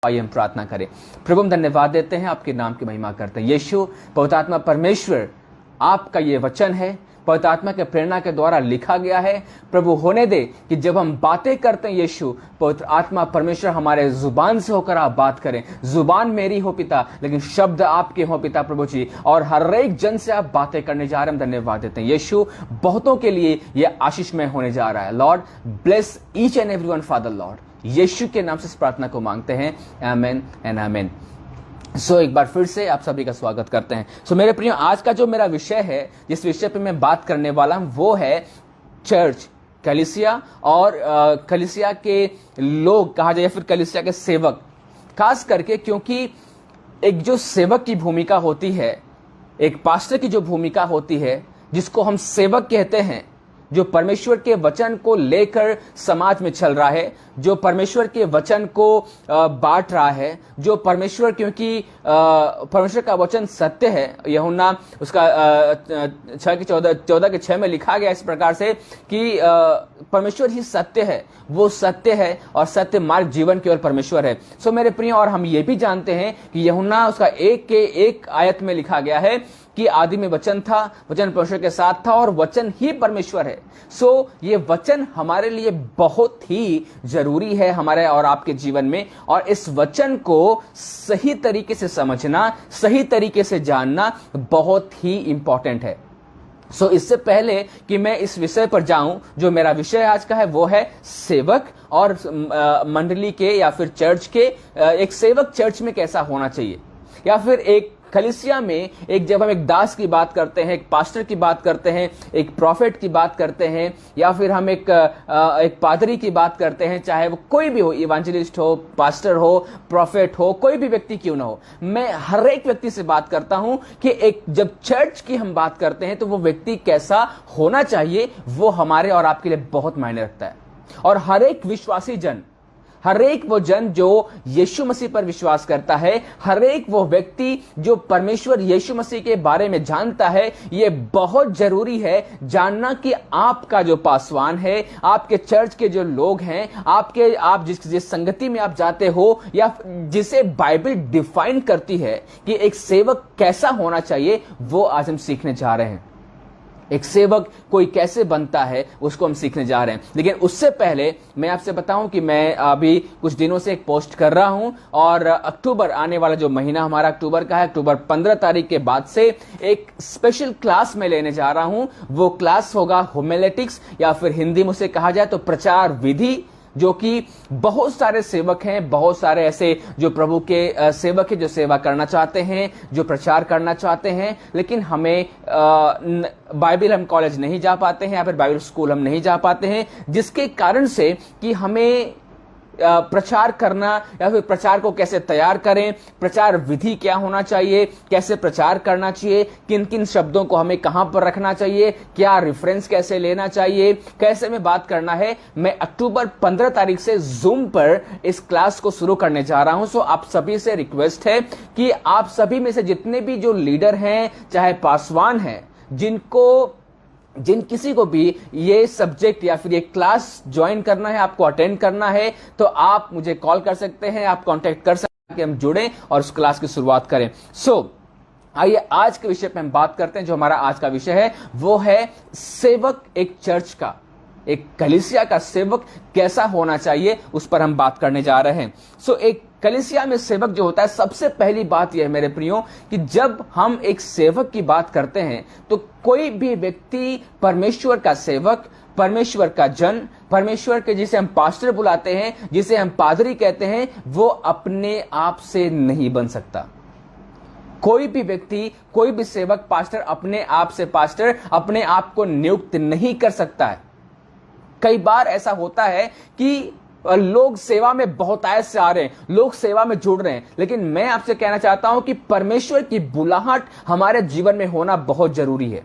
आइए हम प्रार्थना करें। प्रभु, हम धन्यवाद देते हैं, आपके नाम की महिमा करते हैं। यीशु, पवित्र आत्मा परमेश्वर, आपका ये वचन है, पवित्र आत्मा के प्रेरणा के द्वारा लिखा गया है। प्रभु, होने दे कि जब हम बातें करते हैं यीशु, पवित्र आत्मा परमेश्वर हमारे जुबान से होकर आप बात करें। जुबान मेरी हो पिता, लेकिन शब्द आपके हो पिता प्रभु जी, और हर एक जन से आप बातें करने जा रहे हैं। हम धन्यवाद देते हैं यीशु, बहुतों के लिए यह आशीषमय होने जा रहा है। Lord, bless each and everyone father Lord, Yeshu के नाम से इस प्रार्थना को मांगते हैं, आमेन एंड आमेन। एक बार फिर से आप सभी का स्वागत करते हैं। मेरे प्रियो, आज का जो मेरा विषय है, जिस विषय पे मैं बात करने वाला हूं, वो है चर्च, कलीसिया और कलीसिया के लोग कहा जाए, फिर कलीसिया के सेवक। खास करके क्योंकि एक जो सेवक की भूमिका होती है, एक पास्टर की जो भूमिका होती है, जिसको हम सेवक कहते हैं, जो परमेश्वर के वचन को लेकर समाज में चल रहा है, जो परमेश्वर के वचन को बांट रहा है, जो परमेश्वर, क्योंकि परमेश्वर का वचन सत्य है। यूहन्ना उसका 14:6 में लिखा गया इस प्रकार से कि परमेश्वर ही सत्य है, वो सत्य है और सत्य मार्ग जीवन की ओर परमेश्वर है। मेरे प्रिय, और हम ये भी जानते हैं कि यूहन्ना उसका 1 आयत में लिखा गया है कि आदि में वचन था, वचन परमेश्वर के साथ था और वचन ही परमेश्वर है। ये वचन हमारे लिए बहुत ही जरूरी है, हमारे और आपके जीवन में, और इस वचन को सही तरीके से समझना, सही तरीके से जानना बहुत ही इंपॉर्टेंट है। इससे पहले कि मैं इस विषय पर जाऊं, जो मेरा विषय आज का है वो है सेवक और मंडली के या फिर चर्च के। एक सेवक चर्च में कैसा होना चाहिए, या फिर एक कलीसिया में जब हम एक दास की बात करते हैं, एक पास्टर की बात करते हैं, एक प्रॉफिट की बात करते हैं, या फिर हम एक पादरी की बात करते हैं, चाहे वो कोई भी हो, इवेंजलिस्ट हो, पास्टर हो, प्रॉफिट हो, कोई भी व्यक्ति क्यों ना हो, मैं हर एक व्यक्ति से बात करता हूं कि एक जब चर्च की हम बात करते हैं तो वो व्यक्ति कैसा होना चाहिए, वो हमारे और आपके लिए बहुत मायने रखता है। और हर एक विश्वासी जन, हर एक वो जन जो यीशु मसीह पर विश्वास करता है, हर एक वो व्यक्ति जो परमेश्वर यीशु मसीह के बारे में जानता है, ये बहुत जरूरी है जानना कि आपका जो पासवान है, आपके चर्च के जो लोग हैं, आप जिस संगति में आप जाते हो, या जिसे बाइबल डिफाइन करती है कि एक सेवक कैसा होना चाहिए, वो आज हम सीखने जा रहे हैं। एक सेवक कोई कैसे बनता है, उसको हम सीखने जा रहे हैं। लेकिन उससे पहले मैं आपसे बताऊं कि मैं अभी कुछ दिनों से एक पोस्ट कर रहा हूं, और अक्टूबर, आने वाला जो महीना हमारा अक्टूबर का है, अक्टूबर 15 तारीख के बाद से एक स्पेशल क्लास में लेने जा रहा हूं। वो क्लास होगा होमिलेटिक्स, या फिर हिंदी में उसे कहा जाए तो प्रचार विधि, जो कि बहुत सारे सेवक हैं, बहुत सारे ऐसे जो प्रभु के सेवक हैं, जो सेवा करना चाहते हैं, जो प्रचार करना चाहते हैं, लेकिन हमें बाइबल हम कॉलेज नहीं जा पाते हैं, या फिर बाइबल स्कूल हम नहीं जा पाते हैं, जिसके कारण से कि हमें प्रचार करना, या फिर प्रचार को कैसे तैयार करें, प्रचार विधि क्या होना चाहिए, कैसे प्रचार करना चाहिए, किन किन शब्दों को हमें कहां पर रखना चाहिए, क्या रेफरेंस कैसे लेना चाहिए, कैसे में बात करना है, मैं अक्टूबर 15 तारीख से जूम पर इस क्लास को शुरू करने जा रहा हूं। आप सभी से रिक्वेस्ट है कि आप सभी में से जितने भी जो लीडर हैं, चाहे पासवान हैं, जिन किसी को भी ये सब्जेक्ट या फिर ये क्लास ज्वाइन करना है, आपको अटेंड करना है, तो आप मुझे कॉल कर सकते हैं, आप कांटेक्ट कर सकते हैं कि हम जुड़ें और उस क्लास की शुरुआत करें। आइए आज के विषय पे हम बात करते हैं। जो हमारा आज का विषय है वो है सेवक, एक चर्च का, एक कलीसिया का सेवक कैसा होना चाहिए, उस पर हम बात करने जा रहे हैं। एक कलीसिया में सेवक जो होता है, सबसे पहली बात यह है मेरे प्रियो कि जब हम एक सेवक की बात करते हैं तो कोई भी व्यक्ति परमेश्वर का सेवक, परमेश्वर का जन, परमेश्वर के जिसे हम पास्टर बुलाते हैं, जिसे हम पादरी कहते हैं, वो अपने आप से नहीं बन सकता। कोई भी व्यक्ति, कोई भी सेवक, पास्टर अपने आप से पास्टर अपने आप को नियुक्त नहीं कर सकता है। कई बार ऐसा होता है कि लोग सेवा में बहुतायत से आ रहे हैं, लोग सेवा में जुड़ रहे हैं, लेकिन मैं आपसे कहना चाहता हूं कि परमेश्वर की बुलाहट हमारे जीवन में होना बहुत जरूरी है।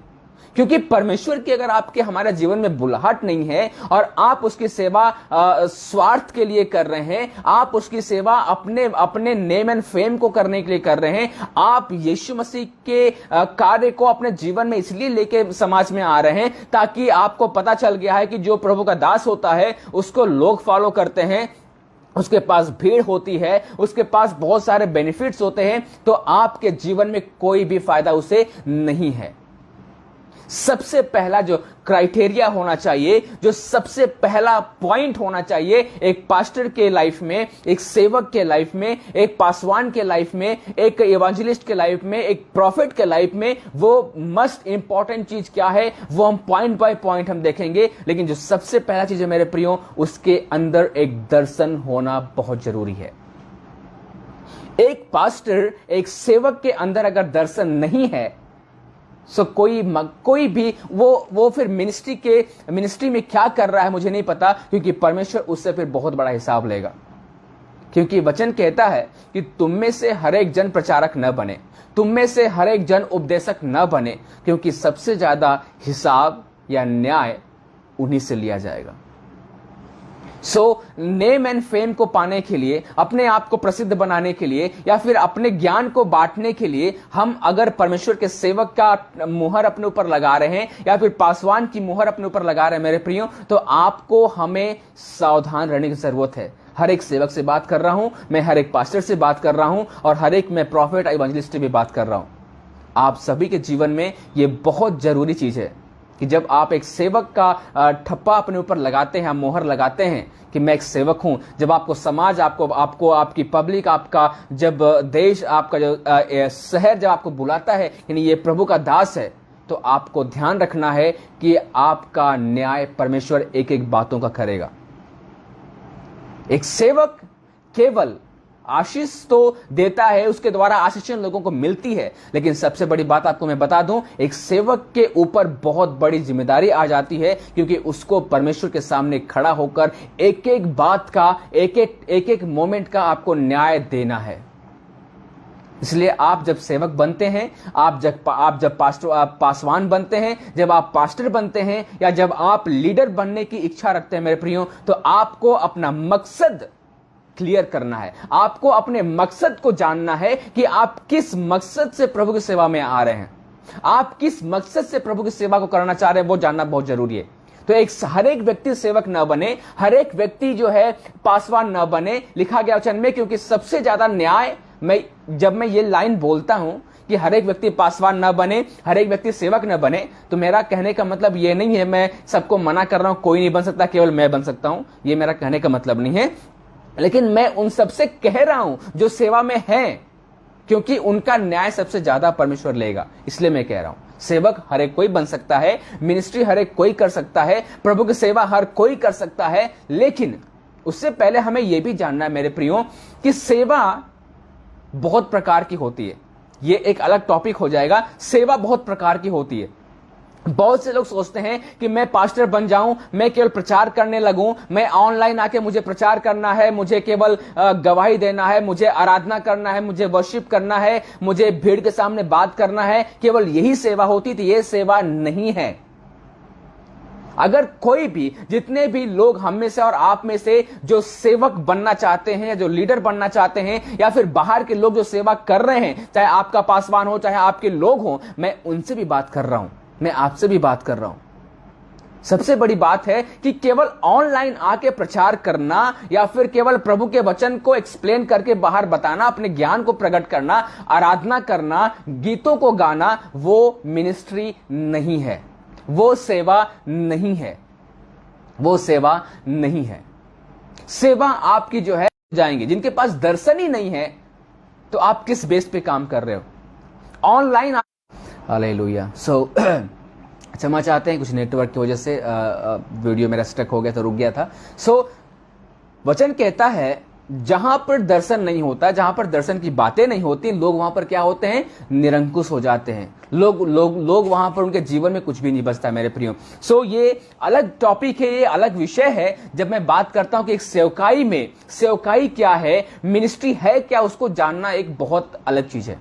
क्योंकि परमेश्वर की अगर आपके हमारे जीवन में बुलाहट नहीं है और आप उसकी सेवा स्वार्थ के लिए कर रहे हैं, आप उसकी सेवा अपने नेम एंड फेम को करने के लिए कर रहे हैं, आप यीशु मसीह के कार्य को अपने जीवन में इसलिए लेके समाज में आ रहे हैं ताकि आपको पता चल गया है कि जो प्रभु का दास होता है उसको लोग फॉलो करते हैं, उसके पास भीड़ होती है, उसके पास बहुत सारे बेनिफिट्स होते हैं, तो आपके जीवन में कोई भी फायदा उसे नहीं है। सबसे पहला जो क्राइटेरिया होना चाहिए, जो सबसे पहला पॉइंट होना चाहिए एक पास्टर के लाइफ में, एक सेवक के लाइफ में, एक पासवान के लाइफ में, एक इवेंजलिस्ट के लाइफ में, एक प्रॉफिट के लाइफ में, वो मस्ट इंपॉर्टेंट चीज क्या है वो हम पॉइंट बाय पॉइंट हम देखेंगे। लेकिन जो सबसे पहला चीज है मेरे प्रियो, उसके अंदर एक दर्शन होना बहुत जरूरी है। एक पास्टर, एक सेवक के अंदर अगर दर्शन नहीं है, सो कोई भी वो फिर मिनिस्ट्री में क्या कर रहा है मुझे नहीं पता, क्योंकि परमेश्वर उससे फिर बहुत बड़ा हिसाब लेगा। क्योंकि वचन कहता है कि तुम में से हर एक जन प्रचारक न बने, तुम में से हर एक जन उपदेशक न बने, क्योंकि सबसे ज्यादा हिसाब या न्याय उन्हीं से लिया जाएगा। सो नेम एंड फेम को पाने के लिए, अपने आप को प्रसिद्ध बनाने के लिए, या फिर अपने ज्ञान को बांटने के लिए हम अगर परमेश्वर के सेवक का मुहर अपने ऊपर लगा रहे हैं या फिर पासवान की मुहर अपने ऊपर लगा रहे हैं मेरे प्रियो, तो आपको हमें सावधान रहने की जरूरत है। हर एक सेवक से बात कर रहा हूं मैं, हर एक पास्टर से बात कर रहा हूं, और हर एक मैं प्रॉफिट इवेंजलिस्ट से भी बात कर रहा हूं। आप सभी के जीवन में यह बहुत जरूरी चीज है कि जब आप एक सेवक का ठप्पा अपने ऊपर लगाते हैं, मोहर लगाते हैं कि मैं एक सेवक हूं, जब आपको समाज, आपको आपकी पब्लिक, आपका जब देश, आपका जो शहर जब आपको बुलाता है यानी ये प्रभु का दास है, तो आपको ध्यान रखना है कि आपका न्याय परमेश्वर एक एक बातों का करेगा। एक सेवक केवल आशीष तो देता है, उसके द्वारा आशीषें लोगों को मिलती है, लेकिन सबसे बड़ी बात आपको मैं बता दूं, एक सेवक के ऊपर बहुत बड़ी जिम्मेदारी आ जाती है, क्योंकि उसको परमेश्वर के सामने खड़ा होकर एक एक बात का, एक एक मोमेंट का आपको न्याय देना है। इसलिए आप जब सेवक बनते हैं, आप जब पासवान बनते हैं, जब आप पास्टर बनते हैं, या जब आप लीडर बनने की इच्छा रखते हैं मेरे प्रियो, तो आपको अपना मकसद क्लियर करना है। आपको अपने मकसद को जानना है कि आप किस मकसद से प्रभु की सेवा में आ रहे हैं, आप किस मकसद से प्रभु की सेवा को करना चाह रहे हैं, वो जानना बहुत जरूरी है। तो हर एक व्यक्ति सेवक न बने, हर एक व्यक्ति जो है पासवान न बने, लिखा गया वचन में, क्योंकि सबसे ज्यादा न्याय, जब मैं ये लाइन बोलता हूं कि हर एक व्यक्ति पासवान न बने, हर एक व्यक्ति सेवक न बने, तो मेरा कहने का मतलब ये नहीं है मैं सबको मना कर रहा हूं कोई नहीं बन सकता, केवल मैं बन सकता हूं, ये मेरा कहने का मतलब नहीं है। लेकिन मैं उन सबसे कह रहा हूं जो सेवा में हैं, क्योंकि उनका न्याय सबसे ज्यादा परमेश्वर लेगा, इसलिए मैं कह रहा हूं। सेवक हर एक कोई बन सकता है, मिनिस्ट्री हर एक कोई कर सकता है, प्रभु की सेवा हर कोई कर सकता है, लेकिन उससे पहले हमें यह भी जानना है मेरे प्रियो कि सेवा बहुत प्रकार की होती है। यह एक अलग टॉपिक हो जाएगा। सेवा बहुत प्रकार की होती है। बहुत से लोग सोचते हैं कि मैं पास्टर बन जाऊं, मैं केवल प्रचार करने लगूं, मैं ऑनलाइन आके मुझे प्रचार करना है, मुझे केवल गवाही देना है, मुझे आराधना करना है, मुझे वर्शिप करना है, मुझे भीड़ के सामने बात करना है, केवल यही सेवा होती थी। यह सेवा नहीं है। अगर कोई भी, जितने भी लोग हम में से और आप में से जो सेवक बनना चाहते हैं, या जो लीडर बनना चाहते हैं, या फिर बाहर के लोग जो सेवा कर रहे हैं, चाहे आपका पासवान हो, चाहे आपके लोग हो, मैं उनसे भी बात कर रहा हूं, मैं आपसे भी बात कर रहा हूं। सबसे बड़ी बात है कि केवल ऑनलाइन आके प्रचार करना, या फिर केवल प्रभु के वचन को एक्सप्लेन करके बाहर बताना, अपने ज्ञान को प्रकट करना, आराधना करना, गीतों को गाना, वो मिनिस्ट्री नहीं है, वो सेवा नहीं है, वो सेवा नहीं है। सेवा आपकी जो है जाएंगे, जिनके पास दर्शन ही नहीं है, तो आप किस बेस पे काम कर रहे हो? ऑनलाइन। हालेलुया। सो क्षमा चाहते हैं, कुछ नेटवर्क की वजह से वीडियो मेरा स्टक हो गया था, रुक गया था। सो वचन कहता है जहां पर दर्शन नहीं होता, जहां पर दर्शन की बातें नहीं होती, लोग वहां पर क्या होते हैं? निरंकुश हो जाते हैं। लोग वहां पर, उनके जीवन में कुछ भी नहीं बचता मेरे प्रियो। सो ये अलग टॉपिक है, ये अलग विषय है। जब मैं बात करता हूं कि एक सेवकाई में, सेवकाई क्या है, मिनिस्ट्री है क्या, उसको जानना एक बहुत अलग चीज है,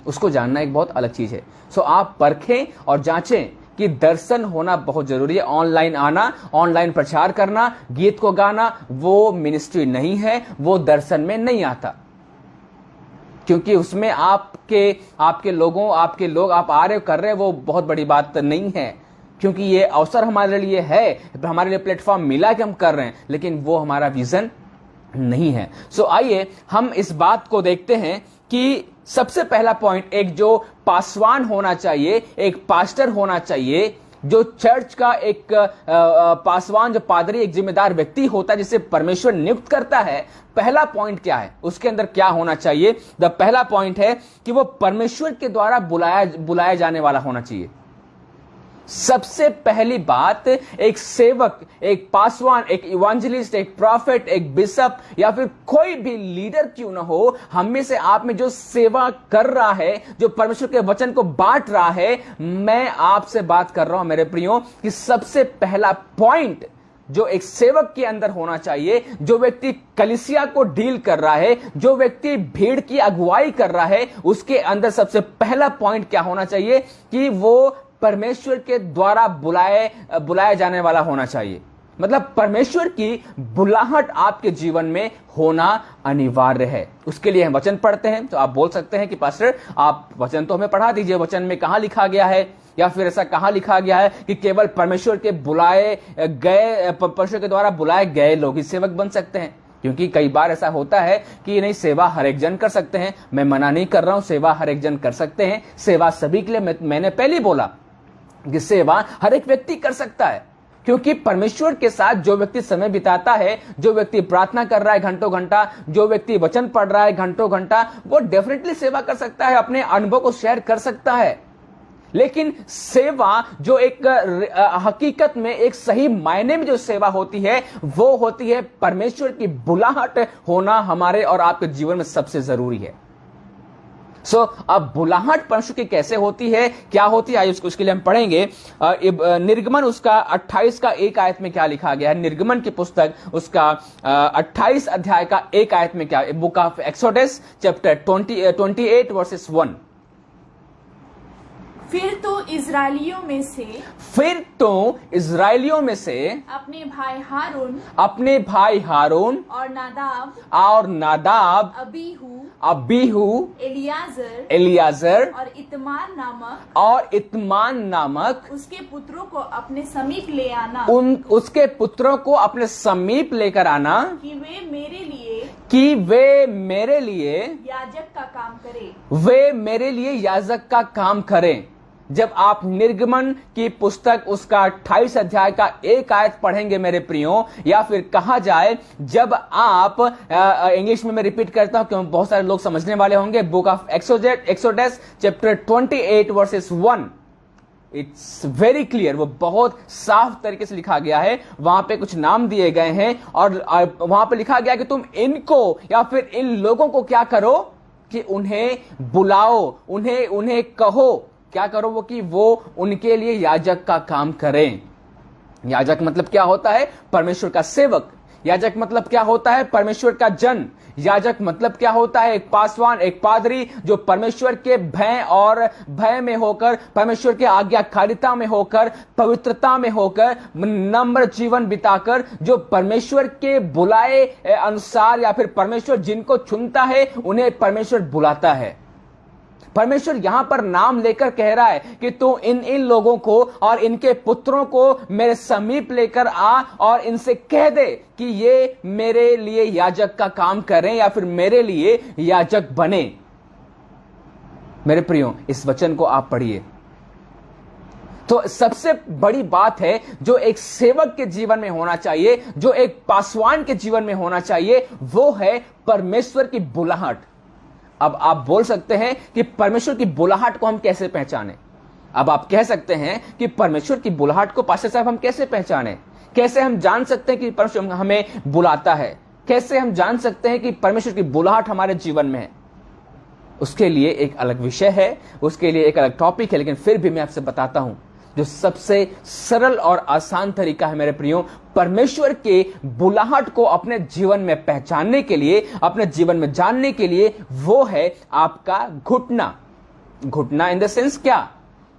उसको जानना एक बहुत अलग चीज है। सो आप परखें और जांचें कि दर्शन होना बहुत जरूरी है। ऑनलाइन आना, ऑनलाइन प्रचार करना, गीत को गाना, वो मिनिस्ट्री नहीं है, वो दर्शन में नहीं आता, क्योंकि उसमें आपके लोग आप आ रहे कर रहे, वो बहुत बड़ी बात नहीं है, क्योंकि ये अवसर हमारे लिए है, हमारे लिए प्लेटफॉर्म मिला कि हम कर रहे हैं, लेकिन वो हमारा विजन नहीं है। सो आइए हम इस बात को देखते हैं कि सबसे पहला पॉइंट, एक जो पासवान होना चाहिए, एक पास्टर होना चाहिए, जो चर्च का एक पासवान, जो पादरी, एक जिम्मेदार व्यक्ति होता है जिसे परमेश्वर नियुक्त करता है। पहला पॉइंट क्या है, उसके अंदर क्या होना चाहिए? पहला पॉइंट है कि वो परमेश्वर के द्वारा बुलाया जाने वाला होना चाहिए। सबसे पहली बात, एक सेवक, एक पासवान, एक इवांजलिस्ट, एक प्रॉफिट, एक बिशप या फिर कोई भी लीडर क्यों ना हो, हम में से आप में जो सेवा कर रहा है, जो परमेश्वर के वचन को बांट रहा है, मैं आपसे बात कर रहा हूं मेरे प्रियो कि सबसे पहला पॉइंट जो एक सेवक के अंदर होना चाहिए, जो व्यक्ति कलीसिया को डील कर रहा है, जो व्यक्ति भीड़ की अगुवाई कर रहा है, उसके अंदर सबसे पहला पॉइंट क्या होना चाहिए कि वो परमेश्वर के द्वारा बुलाया जाने वाला होना चाहिए। मतलब परमेश्वर की बुलाहट आपके जीवन में होना अनिवार्य है। उसके लिए हम वचन पढ़ते हैं। तो आप बोल सकते हैं कि पास्टर आप वचन तो हमें पढ़ा दीजिए, वचन में कहां लिखा गया है, या फिर ऐसा कहां लिखा गया है कि केवल परमेश्वर के परमेश्वर के द्वारा बुलाए गए लोग ही सेवक बन सकते हैं? क्योंकि कई बार ऐसा होता है कि नहीं, सेवा हर एक जन कर सकते हैं। मैं मना नहीं कर रहा हूं, सेवा हर एक जन कर सकते हैं, सेवा सभी के लिए। मैंने पहले बोला कि सेवा हर एक व्यक्ति कर सकता है, क्योंकि परमेश्वर के साथ जो व्यक्ति समय बिताता है, जो व्यक्ति प्रार्थना कर रहा है घंटों घंटा, जो व्यक्ति वचन पढ़ रहा है घंटों घंटा, वो डेफिनेटली सेवा कर सकता है, अपने अनुभव को शेयर कर सकता है। लेकिन सेवा जो एक हकीकत में, एक सही मायने में जो सेवा होती है, वो होती है परमेश्वर की बुलाहट होना हमारे और आपके जीवन में सबसे जरूरी है। अब बुलाहट परमेश्वर की कैसे होती है, क्या होती है, आइए उसके लिए हम पढ़ेंगे। निर्गमन उसका 28 का 1 आयत में क्या लिखा गया है। निर्गमन की पुस्तक उसका 28 अध्याय का 1 आयत में क्या, book of exodus chapter 28 versus 1। फिर तो इजराइलियों में से अपने भाई हारून और नादाब अबीहू एलियाजर और इत्मान नामक उसके पुत्रों को अपने समीप लेकर आना कि वे मेरे लिए याजक का काम करें। जब आप निर्गमन की पुस्तक उसका 28 अध्याय का 1 आयत पढ़ेंगे मेरे प्रियो, या फिर कहा जाए जब आप इंग्लिश में मैं रिपीट करता हूं क्योंकि बहुत सारे लोग समझने वाले होंगे। Book of exodus chapter 28 versus 1, it's very clear, वो बहुत साफ तरीके से लिखा गया है। वहां पे कुछ नाम दिए गए हैं और वहां पे लिखा गया कि तुम इनको या फिर इन लोगों को क्या करो कि उन्हें बुलाओ, उन्हें कहो, क्या करो वो, कि वो उनके लिए याजक का काम करें। याजक मतलब क्या होता है? परमेश्वर का सेवक। याजक मतलब क्या होता है? परमेश्वर का जन। याजक मतलब क्या होता है? एक पासवान, एक पादरी, जो परमेश्वर के भय में होकर, परमेश्वर के आज्ञाकारिता में होकर, पवित्रता में होकर, नम्र जीवन बिताकर, जो परमेश्वर के बुलाए अनुसार या फिर परमेश्वर जिनको चुनता है उन्हें परमेश्वर बुलाता है। परमेश्वर यहां पर नाम लेकर कह रहा है कि तू इन लोगों को और इनके पुत्रों को मेरे समीप लेकर आ और इनसे कह दे कि ये मेरे लिए याजक का काम करें या फिर मेरे लिए याजक बने। मेरे प्रियो, इस वचन को आप पढ़िए। तो सबसे बड़ी बात है जो एक सेवक के जीवन में होना चाहिए, जो एक पासवान के जीवन में होना चाहिए, वो है परमेश्वर की बुलाहट। अब आप बोल सकते हैं कि परमेश्वर की बुलाहट को हम कैसे पहचानें? अब आप कह सकते हैं कि परमेश्वर की बुलाहट को पास्टर साहब हम कैसे पहचानें? कैसे हम जान सकते हैं कि परमेश्वर हमें बुलाता है? कैसे हम जान सकते हैं कि परमेश्वर की बुलाहट हमारे जीवन में है? उसके लिए एक अलग विषय है, उसके लिए एक अलग टॉपिक है, लेकिन फिर भी मैं आपसे बताता हूं जो सबसे सरल और आसान तरीका है मेरे प्रियो, परमेश्वर के बुलाहट को अपने जीवन में पहचानने के लिए, अपने जीवन में जानने के लिए, वो है आपका घुटना। घुटना इन द सेंस क्या?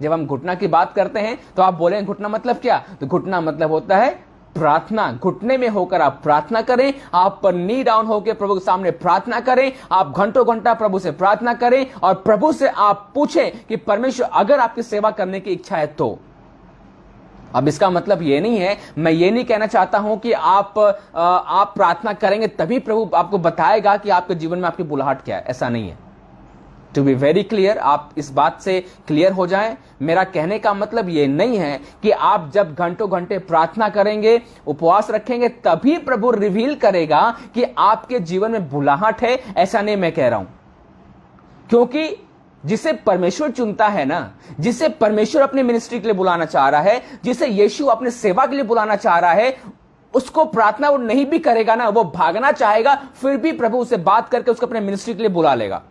जब हम घुटना की बात करते हैं तो आप बोलेंगे घुटना मतलब क्या? तो घुटना मतलब होता है प्रार्थना। घुटने में होकर आप प्रार्थना करें, आप नी डाउन होकर प्रभु के सामने प्रार्थना करें, आप घंटों घंटा प्रभु से प्रार्थना करें और प्रभु से आप पूछें कि परमेश्वर अगर आपकी सेवा करने की इच्छा है तो अब इसका मतलब ये नहीं है, मैं ये नहीं कहना चाहता हूं कि आप प्रार्थना करेंगे तभी प्रभु आपको बताएगा कि आपके जीवन में आपकी बुलाहट क्या है। ऐसा नहीं है। टू बी वेरी क्लियर, आप इस बात से क्लियर हो जाएं। मेरा कहने का मतलब ये नहीं है कि आप जब घंटों घंटे प्रार्थना करेंगे, उपवास रखेंगे, तभी प्रभु रिवील करेगा कि आपके जीवन में बुलाहट है। ऐसा नहीं मैं कह रहा हूं, क्योंकि जिसे परमेश्वर चुनता है ना, जिसे परमेश्वर अपनी मिनिस्ट्री के लिए बुलाना चाह रहा है, जिसे यीशु अपने सेवा के लिए बुलाना चाह रहा है, उसको प्रार्थना वो नहीं भी करेगा ना, वो भागना चाहेगा, फिर भी प्रभु उससे बात करके उसको अपने मिनिस्ट्री के लिए बुला लेगा।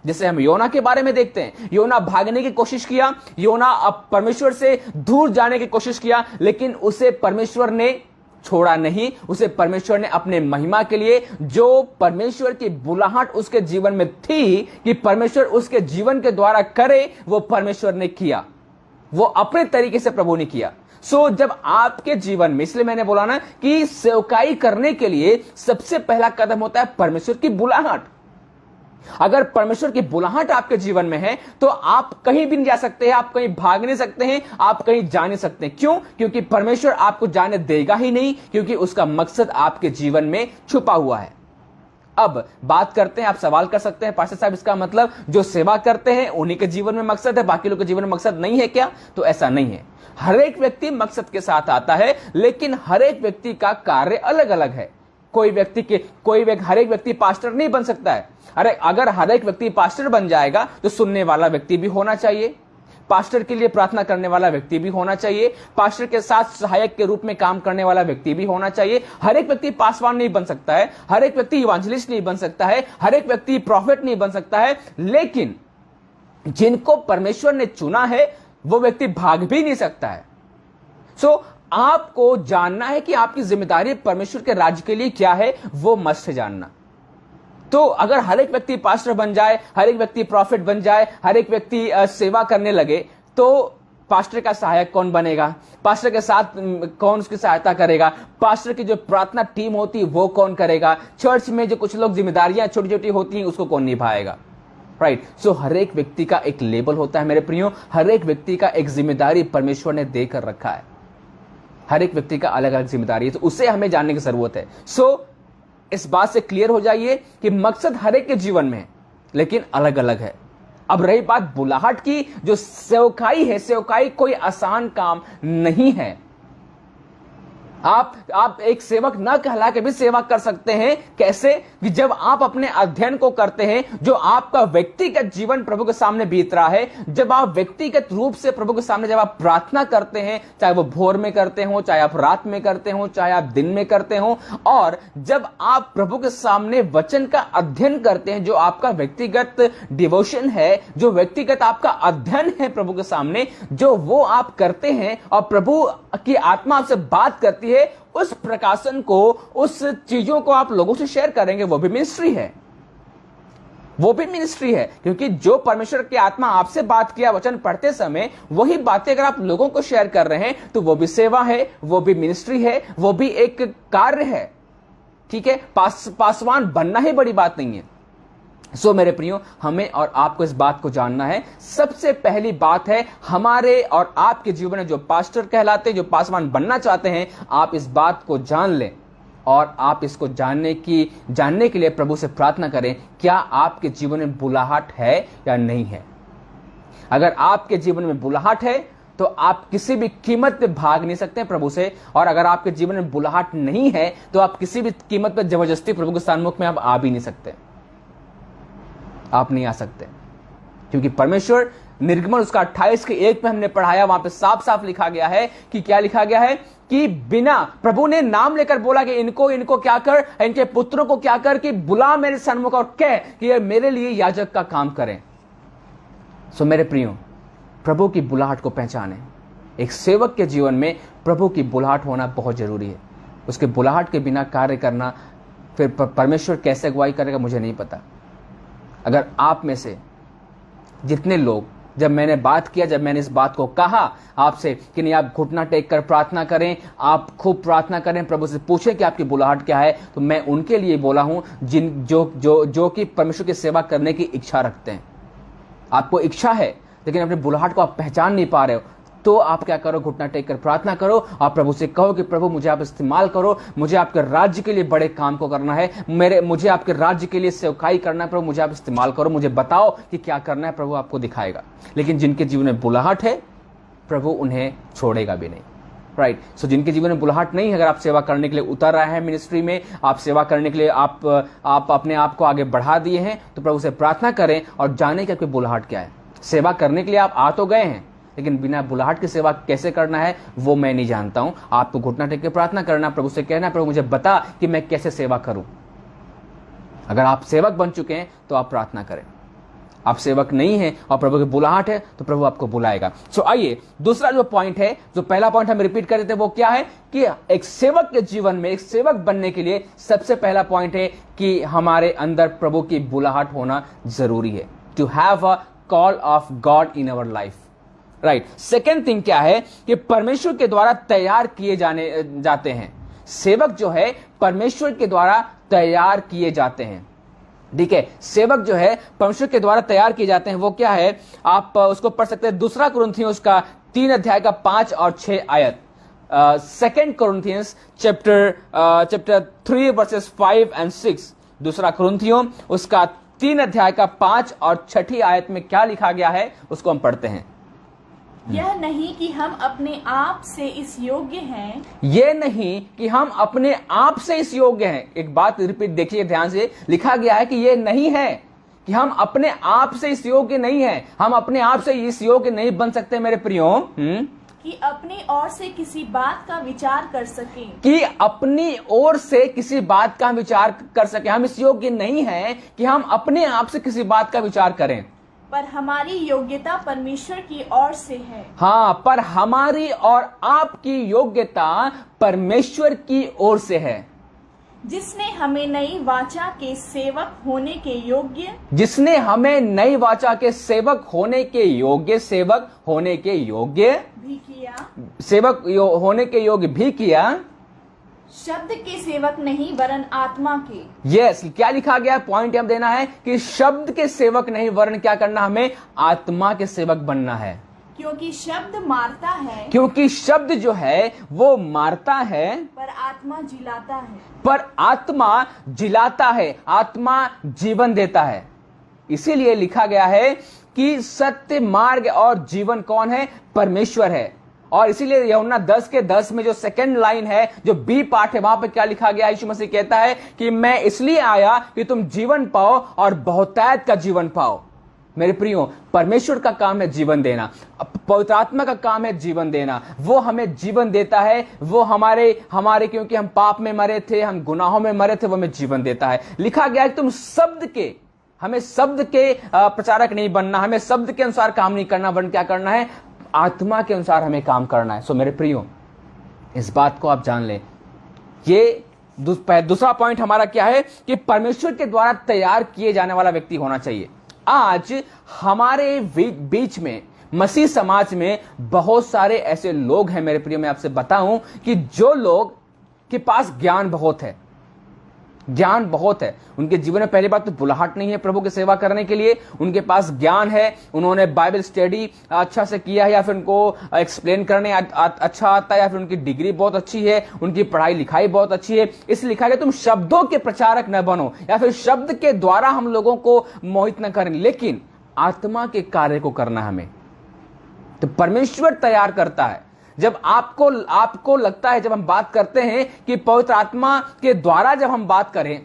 जैसे हम योना के बारे में देखते हैं, योना भागने की कोशिश किया, योना अब परमेश्वर से दूर जाने की कोशिश किया, लेकिन उसे परमेश्वर ने छोड़ा नहीं। उसे परमेश्वर ने अपने महिमा के लिए, जो परमेश्वर की बुलाहट उसके जीवन में थी कि परमेश्वर उसके जीवन के द्वारा करे, वो परमेश्वर ने किया। वो अपने तरीके से प्रभु ने किया। जब आपके जीवन में, इसलिए मैंने बोला ना कि सेवकाई करने के लिए सबसे पहला कदम होता है परमेश्वर की बुलाहट। अगर परमेश्वर की बुलाहट आपके जीवन में है तो आप कहीं भी नहीं जा सकते हैं, आप कहीं भाग नहीं सकते हैं, आप कहीं जा नहीं सकते। क्यों? क्योंकि परमेश्वर आपको जाने देगा ही नहीं, क्योंकि उसका मकसद आपके जीवन में छुपा हुआ है। अब बात करते हैं, आप सवाल कर सकते हैं, पास्टर साहब इसका मतलब जो सेवा करते हैं उन्हीं के जीवन में मकसद है, बाकी लोग के जीवन में मकसद नहीं है क्या? तो ऐसा नहीं है। हर एक व्यक्ति मकसद के साथ आता है, लेकिन हर एक व्यक्ति का कार्य अलग अलग है। हर एक व्यक्ति पास्टर नहीं बन सकता है। अरे अगर हर एक व्यक्ति पास्टर बन जाएगा तो सुनने वाला व्यक्ति भी होना चाहिए, पास्टर के लिए प्रार्थना करने वाला व्यक्ति भी होना चाहिए, पास्टर के साथ सहायक के रूप में काम करने वाला व्यक्ति भी होना चाहिए। हर एक व्यक्ति पासवान नहीं बन सकता है, हर एक व्यक्ति इवांजलिस्ट नहीं बन सकता है, हर एक व्यक्ति प्रॉफिट नहीं बन सकता है, लेकिन जिनको परमेश्वर ने चुना है वो व्यक्ति भाग भी नहीं सकता है। आपको जानना है कि आपकी जिम्मेदारी परमेश्वर के राज्य के लिए क्या है, वो मस्ट है जानना। तो अगर हर एक व्यक्ति पास्टर बन जाए, हर एक व्यक्ति प्रॉफिट बन जाए, हर एक व्यक्ति सेवा करने लगे, तो पास्टर का सहायक कौन बनेगा? पास्टर के साथ कौन उसकी सहायता करेगा? पास्टर की जो प्रार्थना टीम होती है वो कौन करेगा? चर्च में जो कुछ लोग जिम्मेदारियां छोटी छोटी होती हैं उसको कौन निभाएगा? राइट। हर एक व्यक्ति का एक लेबल होता है मेरे प्रियो, हर एक व्यक्ति का एक जिम्मेदारी परमेश्वर ने देकर रखा है। हर एक व्यक्ति का अलग अलग जिम्मेदारी है, तो उसे हमें जानने की जरूरत है। इस बात से क्लियर हो जाइए कि मकसद हर एक के जीवन में है, लेकिन अलग अलग है। अब रही बात बुलाहट की, जो सेवकाई है, सेवकाई कोई आसान काम नहीं है। आप एक सेवक न कहला के भी सेवा कर सकते हैं। कैसे? कि जब आप अपने अध्ययन को करते हैं, जो आपका व्यक्तिगत जीवन प्रभु के सामने बीत रहा है, जब आप व्यक्तिगत रूप से प्रभु के सामने जब आप प्रार्थना करते हैं, चाहे वो भोर में करते हो, चाहे आप रात में करते हो, चाहे आप दिन में करते हो, और जब आप प्रभु के सामने वचन का अध्ययन करते हैं, जो आपका व्यक्तिगत डिवोशन है, जो व्यक्तिगत आपका अध्ययन है प्रभु के सामने, जो वो आप करते हैं और प्रभु की आत्मा आपसे बात करती है, उस प्रकाशन को, उस चीजों को आप लोगों से शेयर करेंगे, वो भी मिनिस्ट्री है। वो भी मिनिस्ट्री है, क्योंकि जो परमेश्वर की आत्मा आपसे बात किया वचन पढ़ते समय, वही बातें अगर आप लोगों को शेयर कर रहे हैं, तो वो भी सेवा है, वो भी मिनिस्ट्री है, वो भी एक कार्य है। ठीक है? पासवान बनना ही बड़ी बात नहीं है। मेरे प्रियो, हमें और आपको इस बात को जानना है। सबसे पहली बात है, हमारे और आपके जीवन में जो पास्टर कहलाते हैं, जो पासवान बनना चाहते हैं, आप इस बात को जान लें और आप इसको जानने के लिए प्रभु से प्रार्थना करें, क्या आपके जीवन में बुलाहट है या नहीं है। अगर आपके जीवन में बुलाहट है तो आप किसी भी कीमत पे भाग नहीं सकते प्रभु से, और अगर आपके जीवन में बुलाहट नहीं है तो आप किसी भी कीमत पे जबरदस्ती प्रभु के सन्मुख में आप आ भी नहीं सकते। आप नहीं आ सकते, क्योंकि परमेश्वर निर्गमन उसका 28 के 1 में हमने पढ़ाया, वहां पे साफ साफ लिखा गया है कि क्या लिखा गया है कि बिना, प्रभु ने नाम लेकर बोला कि इनको क्या कर, इनके पुत्रों को क्या कर कि बुला मेरे सन्मुख और कह कि ये मेरे लिए याजक का काम करें। मेरे प्रियो, प्रभु की बुलाहट को पहचानें। एक सेवक के जीवन में प्रभु की बुलाहट होना बहुत जरूरी है। उसके बुलाहट के बिना कार्य करना, फिर परमेश्वर कैसे अगुवाई करेगा मुझे नहीं पता। अगर आप में से जितने लोग, जब मैंने इस बात को कहा आपसे कि नहीं आप घुटना टेक कर प्रार्थना करें, आप खूब प्रार्थना करें, प्रभु से पूछें कि आपकी बुलाहट क्या है, तो मैं उनके लिए बोला हूं जो कि परमेश्वर की सेवा करने की इच्छा रखते हैं। आपको इच्छा है लेकिन अपनी बुलाहट को आप पहचान नहीं पा रहे हो, तो आप क्या करो, घुटना टेक कर प्रार्थना करो और प्रभु से कहो कि प्रभु मुझे आप इस्तेमाल करो, मुझे आपके राज्य के लिए बड़े काम को करना है, मुझे आपके राज्य के लिए सेवकाई करना है, प्रभु मुझे आप इस्तेमाल करो, मुझे बताओ कि क्या करना है, प्रभु आपको दिखाएगा। लेकिन जिनके जीवन में बुलाहट है, प्रभु उन्हें छोड़ेगा भी नहीं। राइट। सो जिनके जीवन में बुलाहट नहीं है, अगर आप सेवा करने के लिए उतर रहे हैं मिनिस्ट्री में, आप सेवा करने के लिए आप अपने आप को आगे बढ़ा दिए हैं, तो प्रभु से प्रार्थना करें और जाने कि आपकी बुलाहट क्या है। सेवा करने के लिए आप आ तो गए हैं, लेकिन बिना बुलाहट की सेवा कैसे करना है वो मैं नहीं जानता हूं। आपको घुटना टेक के प्रार्थना करना, प्रभु से कहना, प्रभु मुझे बता कि मैं कैसे सेवा करूं। अगर आप सेवक बन चुके हैं तो आप प्रार्थना करें। आप सेवक नहीं हैं और प्रभु की बुलाहट है तो प्रभु आपको बुलाएगा। सो आइए दूसरा जो पॉइंट है, जो पहला पॉइंट हम रिपीट कर रहे थे, वो क्या है कि एक सेवक के जीवन में, एक सेवक बनने के लिए सबसे पहला पॉइंट है कि हमारे अंदर प्रभु की बुलाहट होना जरूरी है। To have a call of God in our life. Right. Second thing क्या है कि परमेश्वर के द्वारा तैयार किए जाते हैं। सेवक जो है परमेश्वर के द्वारा तैयार किए जाते हैं। ठीक है, सेवक जो है परमेश्वर के द्वारा तैयार किए जाते हैं। वो क्या है, आप उसको पढ़ सकते हैं, दूसरा कुरिन्थियों का 3 अध्याय का 5 और 6 आयत। Second Corinthians chapter 3 verses 5 and 6। दूसरा कुरिन्थियों उसका 3 अध्याय का 5 और 6 आयत में क्या लिखा गया है उसको हम पढ़ते हैं। यह नहीं कि हम अपने आप से इस योग्य हैं, ये नहीं कि हम अपने आप से इस योग्य हैं। एक बात रिपीट देखिए ध्यान से, लिखा गया है कि ये नहीं है कि हम अपने आप से इस योग्य नहीं हैं, हम अपने आप से इस योग्य नहीं बन सकते मेरे प्रियो, कि अपनी ओर से किसी बात का विचार कर सकें, कि अपनी ओर से किसी बात का विचार कर सके। हम इस योग्य नहीं हैं कि हम अपने आप से किसी बात का विचार करें, पर हमारी योग्यता परमेश्वर की ओर से है। हाँ, पर हमारी और आपकी योग्यता परमेश्वर की ओर से है, जिसने हमें नई वाचा के सेवक होने के योग्य, जिसने हमें नई वाचा के सेवक होने के योग्य, सेवक होने के योग्य भी किया, सेवक होने के योग्य भी किया। शब्द के सेवक नहीं वरन आत्मा के। यस, क्या लिखा गया, पॉइंट हम देना है कि शब्द के सेवक नहीं वरन क्या करना, हमें आत्मा के सेवक बनना है। क्योंकि शब्द मारता है, क्योंकि शब्द जो है वो मारता है, पर आत्मा जिलाता है। पर आत्मा जिलाता है, आत्मा जीवन देता है। इसीलिए लिखा गया है कि सत्य, मार्ग और जीवन कौन है, परमेश्वर है। और इसीलिए यूहन्ना 10 के 10 में जो सेकंड लाइन है, जो बी पार्ट है, वहां पर क्या लिखा गया, यीशु मसीह कहता है कि मैं इसलिए आया कि तुम जीवन पाओ और बहुतायत का जीवन पाओ। मेरे प्रियो, परमेश्वर का काम है जीवन देना, पवित्र आत्मा का काम है जीवन देना। वो हमें जीवन देता है, वो हमारे क्योंकि हम पाप में मरे थे, हम गुनाहों में मरे थे, वो हमें जीवन देता है। लिखा गया है कि तुम हमें शब्द के प्रचारक नहीं बनना, हमें शब्द के अनुसार काम नहीं करना, वरन क्या करना है, आत्मा के अनुसार हमें काम करना है। सो मेरे प्रियो, इस बात को आप जान लें। ये दूसरा पॉइंट हमारा क्या है कि परमेश्वर के द्वारा तैयार किए जाने वाला व्यक्ति होना चाहिए। आज हमारे बीच में, मसीह समाज में बहुत सारे ऐसे लोग हैं मेरे प्रियो, मैं आपसे बताऊं कि जो लोग के पास ज्ञान बहुत है, ज्ञान बहुत है, उनके जीवन में पहली बात तो बुलाहट नहीं है प्रभु की सेवा करने के लिए। उनके पास ज्ञान है, उन्होंने बाइबल स्टडी अच्छा से किया है, या फिर उनको एक्सप्लेन करने अच्छा आता है, या फिर उनकी डिग्री बहुत अच्छी है, उनकी पढ़ाई लिखाई बहुत अच्छी है। इसलिए लिखा गया तुम शब्दों के प्रचारक न बनो, या फिर शब्द के द्वारा हम लोगों को मोहित न करें, लेकिन आत्मा के कार्य को करना हमें। तो परमेश्वर तैयार करता है। जब आपको लगता है, जब हम बात करते हैं कि पवित्र आत्मा के द्वारा जब हम बात करें,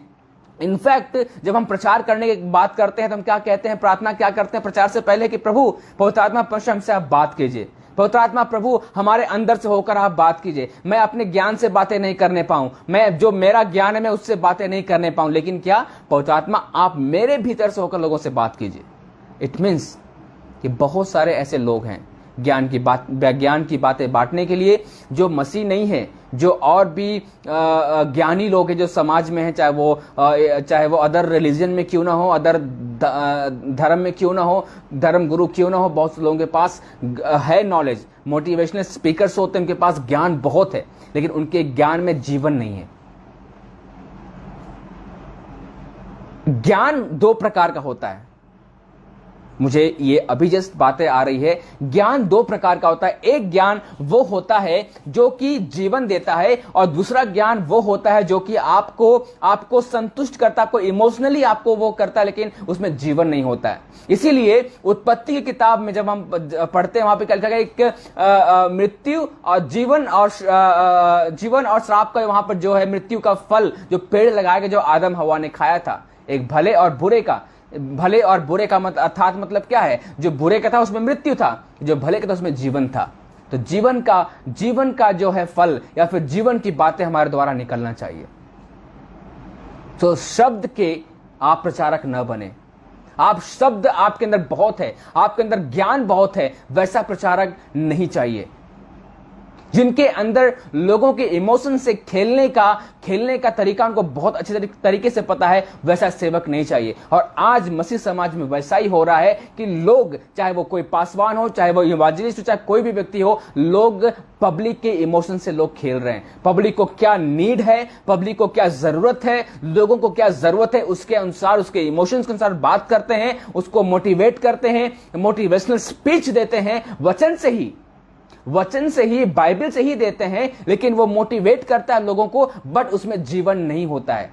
इनफैक्ट जब हम प्रचार करने की बात करते हैं तो हम क्या कहते हैं, प्रार्थना क्या करते हैं प्रचार से पहले कि प्रभु पवित्र आत्मा परमेश्वर हमसे आप बात कीजिए, पवित्र आत्मा प्रभु हमारे अंदर से होकर आप बात कीजिए। मैं अपने ज्ञान से बातें नहीं करने पाऊं, मैं जो मेरा ज्ञान है मैं उससे बातें नहीं करने पाऊं, लेकिन क्या, पवित्र आत्मा आप मेरे भीतर से होकर लोगों से बात कीजिए। इट मीन्स कि बहुत सारे ऐसे लोग हैं ज्ञान की बातें बांटने के लिए, जो मसीह नहीं है, जो और भी ज्ञानी लोग हैं जो समाज में हैं, चाहे वो अदर रिलीजन में क्यों ना हो, अदर धर्म में क्यों ना हो, धर्म गुरु क्यों ना हो, बहुत से लोगों के पास है नॉलेज, मोटिवेशनल स्पीकर्स होते हैं, उनके पास ज्ञान बहुत है, लेकिन उनके ज्ञान में जीवन नहीं है। ज्ञान 2 प्रकार का होता है। मुझे ये अभी जस्ट बातें आ रही है। ज्ञान दो प्रकार का होता है। एक ज्ञान वो होता है जो कि जीवन देता है, और दूसरा ज्ञान वो होता है जो कि आपको संतुष्ट करता है, आपको इमोशनली आपको वो करता है, लेकिन उसमें जीवन नहीं होता है। इसीलिए उत्पत्ति की किताब में जब हम पढ़ते हैं, वहां पे क्या लिखा गया, एक मृत्यु और जीवन और श्राप का, वहां पर जो है मृत्यु का फल, जो पेड़ लगाया गया, जो आदम हवा ने खाया था, एक भले और बुरे का अर्थात मतलब क्या है, जो बुरे का था उसमें मृत्यु था, जो भले का था उसमें जीवन था। तो जीवन का जो है फल या फिर जीवन की बातें हमारे द्वारा निकलना चाहिए। तो शब्द के आप प्रचारक न बने। आप शब्द आपके अंदर बहुत है, आपके अंदर ज्ञान बहुत है, वैसा प्रचारक नहीं चाहिए। जिनके अंदर लोगों के इमोशन से खेलने का तरीका उनको बहुत अच्छे तरीके से पता है, वैसा सेवक नहीं चाहिए। और आज मसीह समाज में वैसा ही हो रहा है कि लोग, चाहे वो कोई पासवान हो, चाहे वो इवांजेलिस्ट हो, चाहे कोई भी व्यक्ति हो, लोग पब्लिक के इमोशन से लोग खेल रहे हैं। पब्लिक को क्या नीड है, पब्लिक को क्या जरूरत है, लोगों को क्या जरूरत है, उसके अनुसार, उसके इमोशंस के अनुसार बात करते हैं, उसको मोटिवेट करते हैं, मोटिवेशनल स्पीच देते हैं, वचन से ही, बाइबल से ही देते हैं, लेकिन वो मोटिवेट करता है लोगों को, बट उसमें जीवन नहीं होता है।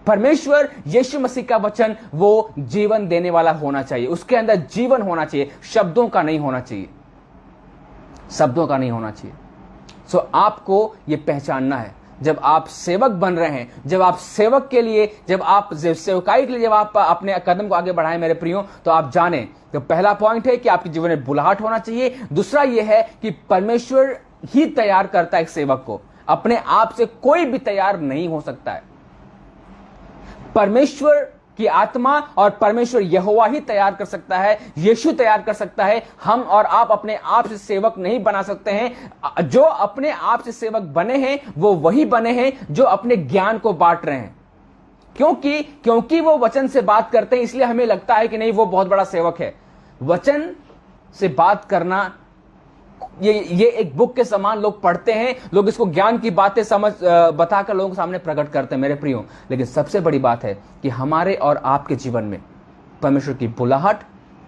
परमेश्वर यीशु मसीह का वचन वो जीवन देने वाला होना चाहिए, उसके अंदर जीवन होना चाहिए, शब्दों का नहीं होना चाहिए। सो आपको ये पहचानना है, जब आप सेवक बन रहे हैं, जब आप सेवक के लिए, जब आप सेवकाई के लिए, जब आप अपने कदम को आगे बढ़ाएं मेरे प्रियो, तो आप जानें, तो पहला पॉइंट है कि आपके जीवन में बुलाहट होना चाहिए। दूसरा यह है कि परमेश्वर ही तैयार करता है एक सेवक को, अपने आप से कोई भी तैयार नहीं हो सकता है। परमेश्वर की आत्मा और परमेश्वर यहोवा ही तैयार कर सकता है, यीशु तैयार कर सकता है। हम और आप अपने आप से सेवक नहीं बना सकते हैं। जो अपने आप से सेवक बने हैं वो वही बने हैं जो अपने ज्ञान को बांट रहे हैं, क्योंकि वो वचन से बात करते हैं, इसलिए हमें लगता है कि नहीं वो बहुत बड़ा सेवक है। वचन से बात करना ये एक बुक के समान लोग पढ़ते हैं, लोग इसको ज्ञान की बातें बताकर लोगों के सामने प्रकट करते हैं मेरे प्रियो, लेकिन सबसे बड़ी बात है कि हमारे और आपके जीवन में परमेश्वर की बुलाहट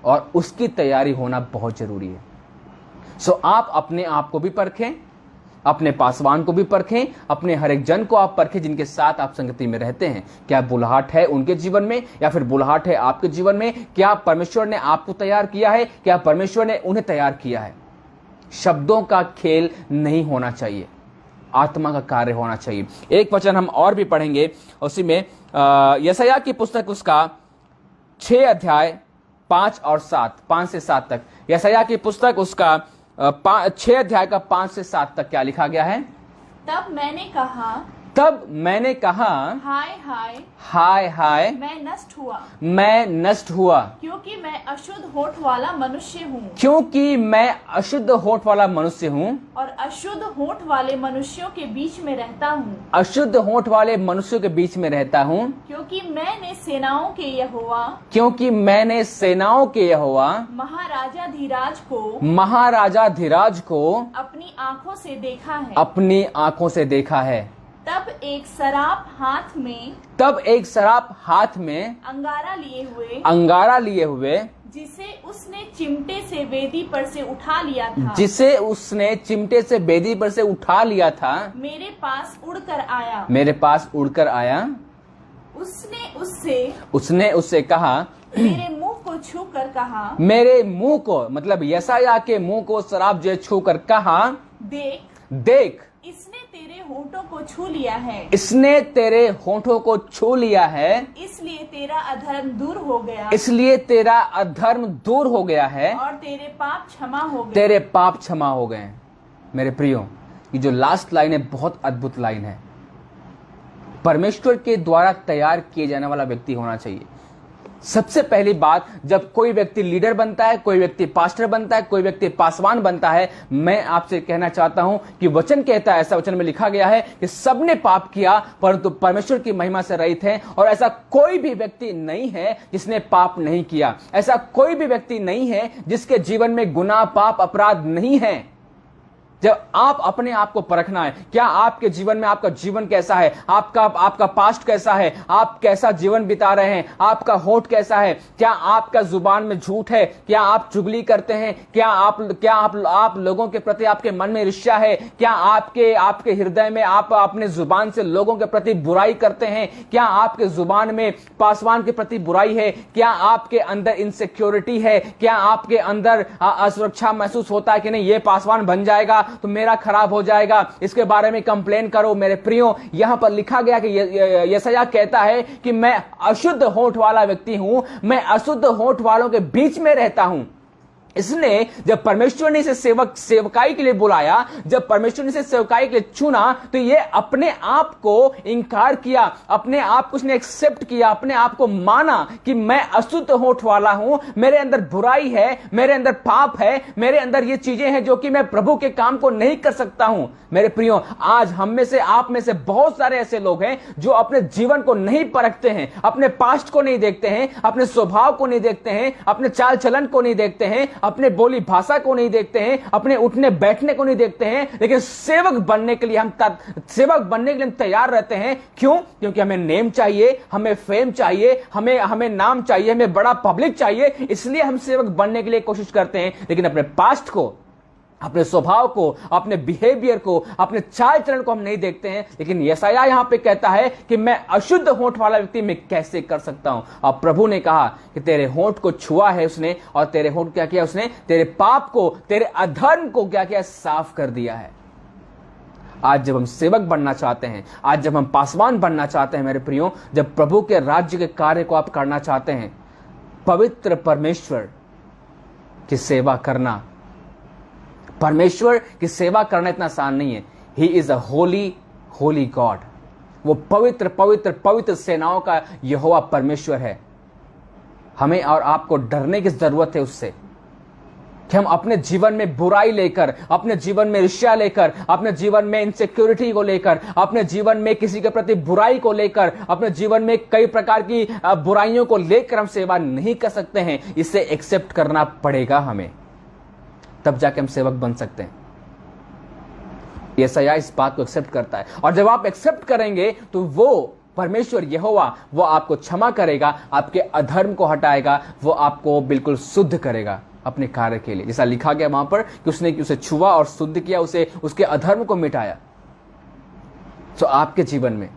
और उसकी तैयारी होना बहुत जरूरी है। सो आप अपने आप को भी परखें, अपने पासवान को भी परखें, अपने हर एक जन को आप परखें जिनके साथ आप संगति में रहते हैं। क्या बुलाहट है उनके जीवन में या फिर बुलाहट है आपके जीवन में? क्या परमेश्वर ने आपको तैयार किया है? क्या परमेश्वर ने उन्हें तैयार किया है? शब्दों का खेल नहीं होना चाहिए, आत्मा का कार्य होना चाहिए। एक वचन हम और भी पढ़ेंगे उसी में, यशायाह की पुस्तक उसका 6 अध्याय 5 से 7 तक। यशायाह की पुस्तक उसका 6 अध्याय का 5 से 7 तक क्या लिखा गया है? तब मैंने कहा हाय हाय हाय हाय मैं नष्ट हुआ क्योंकि मैं अशुद्ध होठ वाला मनुष्य हूँ और अशुद्ध होठ वाले मनुष्यों के बीच में रहता हूँ क्योंकि मैंने सेनाओं के यहोवा महाराजा धीराज को अपनी आंखों से देखा है। तब एक सराप हाथ में अंगारा लिए हुए जिसे उसने चिमटे से वेदी पर से उठा लिया था मेरे पास उड़कर आया। उसने उससे कहा, मेरे मुंह को मतलब यशायाह के मुंह को सराप जो छू कर कहा, देख इसने तेरे होठों को छू लिया है इसलिए तेरा अधर्म दूर हो गया है और तेरे पाप क्षमा हो गए। मेरे प्रियो, ये जो लास्ट लाइन है बहुत अद्भुत लाइन है। परमेश्वर के द्वारा तैयार किए जाने वाला व्यक्ति होना चाहिए। सबसे पहली बात, जब कोई व्यक्ति लीडर बनता है, कोई व्यक्ति पास्टर बनता है, कोई व्यक्ति पासवान बनता है, मैं आपसे कहना चाहता हूं कि वचन कहता है, ऐसा वचन में लिखा गया है कि सबने पाप किया परंतु परमेश्वर की महिमा से रहित हैं। और ऐसा कोई भी व्यक्ति नहीं है जिसने पाप नहीं किया। ऐसा कोई भी व्यक्ति नहीं है जिसके जीवन में गुनाह, पाप, अपराध नहीं है, जब आप अपने आप को परखना है, क्या आपके जीवन में आपका जीवन कैसा है, आपका पास्ट कैसा है, आप कैसा जीवन बिता रहे हैं, आपका होठ कैसा है, क्या आपका जुबान में झूठ है, क्या आप चुगली करते हैं, क्या आप लोगों के प्रति आपके मन में ईर्ष्या है, क्या आपके हृदय में आप अपने जुबान से लोगों के प्रति बुराई करते हैं, क्या आपके जुबान में पासवान के प्रति बुराई है, क्या आपके अंदर इनसिक्योरिटी है, क्या आपके अंदर असुरक्षा महसूस होता है कि नहीं ये पासवान बन जाएगा तो मेरा खराब हो जाएगा, इसके बारे में कंप्लेन करो। मेरे प्रियो, यहां पर लिखा गया कि यशायाह कहता है कि मैं अशुद्ध होठ वाला व्यक्ति हूं, मैं अशुद्ध होठ वालों के बीच में रहता हूं। इसने जब परमेश्वर ने इसे सेवकाई के लिए बुलाया, जब परमेश्वर ने इसे सेवकाई के लिए चुना, तो ये अपने आप को इंकार किया, अपने आप को उसने एक्सेप्ट किया, अपने आप को माना कि मैं अशुद्ध होठ वाला हूं, मेरे अंदर बुराई है, मेरे अंदर पाप है, मेरे अंदर ये चीजें हैं जो कि मैं प्रभु के काम को नहीं कर सकता हूं। मेरे प्रियो, आज हम में से, आप में से बहुत सारे ऐसे लोग हैं जो अपने जीवन को नहीं परखते हैं, अपने पास्ट को नहीं देखते हैं, अपने स्वभाव को नहीं देखते हैं, अपने चाल चलन को नहीं देखते हैं, अपने बोली भाषा को नहीं देखते हैं, अपने उठने बैठने को नहीं देखते हैं, लेकिन सेवक बनने के लिए हम तैयार रहते हैं। क्यों? क्योंकि हमें नेम चाहिए, हमें फेम चाहिए, हमें नाम चाहिए, हमें बड़ा पब्लिक चाहिए, इसलिए हम सेवक बनने के लिए कोशिश करते हैं। लेकिन अपने पास्ट को, अपने स्वभाव को, अपने बिहेवियर को, अपने चाल चलन को हम नहीं देखते हैं। लेकिन यशायाह यहां पे कहता है कि मैं अशुद्ध होठ वाला व्यक्ति मैं कैसे कर सकता हूं। और प्रभु ने कहा कि तेरे होठ को छुआ है उसने, और तेरे होठ क्या किया उसने? तेरे पाप को, तेरे अधर्म को क्या किया? साफ कर दिया है। आज जब हम सेवक बनना चाहते हैं, आज जब हम पासवान बनना चाहते हैं, मेरे प्रियो, जब प्रभु के राज्य के कार्य को आप करना चाहते हैं, पवित्र परमेश्वर की सेवा करना, परमेश्वर की सेवा करना इतना आसान नहीं है। He is a Holi God. वो पवित्र पवित्र पवित्र सेनाओं का यहोवा परमेश्वर है। हमें और आपको डरने की जरूरत है उससे कि हम अपने जीवन में बुराई लेकर, अपने जीवन में ईर्ष्या लेकर, अपने जीवन में इनसिक्योरिटी को लेकर, अपने जीवन में किसी के प्रति बुराई को लेकर, अपने जीवन में कई प्रकार की बुराइयों को लेकर हम सेवा नहीं कर सकते हैं। इसे एक्सेप्ट करना पड़ेगा हमें, तब जाके हम सेवक बन सकते हैं। यशायाह इस बात को एक्सेप्ट करता है, और जब आप एक्सेप्ट करेंगे तो वो परमेश्वर यहोवा वो आपको क्षमा करेगा, आपके अधर्म को हटाएगा, वो आपको बिल्कुल शुद्ध करेगा अपने कार्य के लिए। जैसा लिखा गया वहां पर कि उसने उसे छुआ और शुद्ध किया, उसे उसके अधर्म को मिटाया। तो आपके जीवन में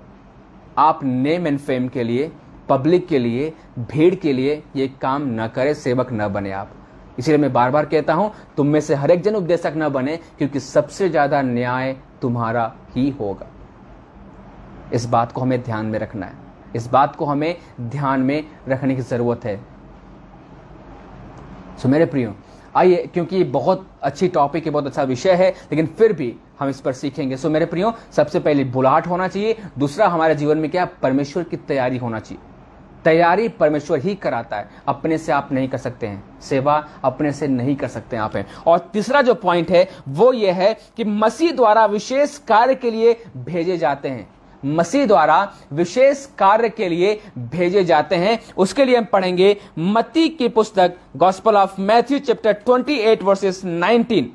आप नेम एंड फेम के लिए, पब्लिक के लिए, भीड़ के लिए ये काम न करें, सेवक न बने आप। इसलिए मैं बार बार कहता हूं, तुम में से हर एक जन उपदेशक न बने, क्योंकि सबसे ज्यादा न्याय तुम्हारा ही होगा। इस बात को हमें ध्यान में रखना है, इस बात को हमें ध्यान में रखने की जरूरत है। सो मेरे प्रियो, आइए, क्योंकि ये बहुत अच्छी टॉपिक है, बहुत अच्छा विषय है, लेकिन फिर भी हम इस पर सीखेंगे। सो मेरे प्रियो, सबसे पहले बुलाहट होना चाहिए। दूसरा, हमारे जीवन में क्या? परमेश्वर की तैयारी होना चाहिए। तैयारी परमेश्वर ही कराता है, अपने से आप नहीं कर सकते हैं। सेवा अपने से नहीं कर सकते हैं आप हैं। और तीसरा जो पॉइंट है वो ये है कि मसीह द्वारा विशेष कार्य के लिए भेजे जाते हैं। मसीह द्वारा विशेष कार्य के लिए भेजे जाते हैं। उसके लिए हम पढ़ेंगे मत्ती की पुस्तक gospel of Matthew chapter 28 versus 19।